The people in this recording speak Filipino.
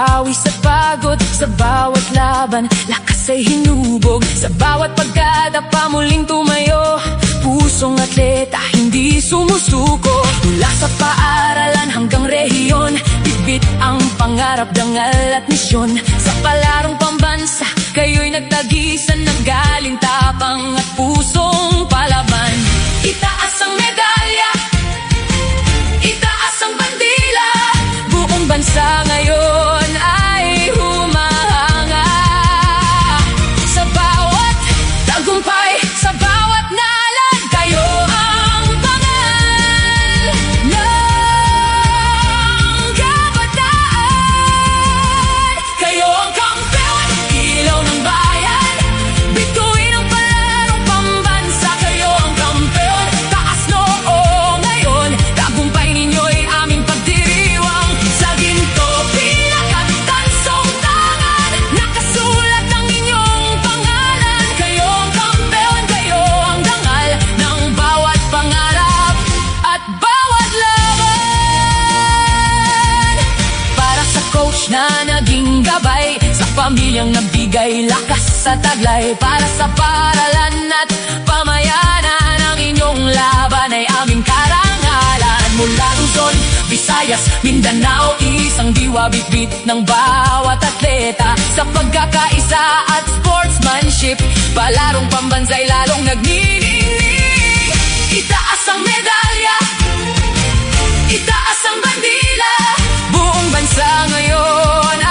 pawis at pagod sa bawat laban, lakas ay hinubog sa bawat pagkadapa, muling tumayo. Pusong atleta, hindi sumusuko. Mula sa paaralan hanggang rehiyon, bitbit ang pangarap, dangal at misyon. Sa palarong pambansa, kayo'y nagtagisan ng galing tapang at pusong palaban. Itaas ang medalya, itaas ang bandila, buong bansa ngayon ay humahanga. Sa bawat tagumpay, sa bawat nalan, kayo ang bangal ng kabataan. Kayo ang kampeon, ilaw ng bayan, bituin ang palarong pambansa. Kayo ang kampeon, taas noo ngayon, tagumpay ninyo'y aming pagdiriwang. Sa ginto, pilak at tansong tangan, nakasulat ang inyong pangalan. Kayo ang kampeon, kayo ang dangal ng bawat pangarap at bawat laban. Para sa coach na naging gabay, sa pamilyang nagbigay lakas sa taglay, para sa paaralan at pamayanan, ang inyong laban ay aming karangalan. Mula Luzon, Visayas, Mindanao, isang diwa, bitbit ng bawat atleta. Sa pagkakaisa at sportsmanship, palarong pambansa'y lalong nagniningning. Itaas ang medalya, itaas ang bandila, buong bansa ngayon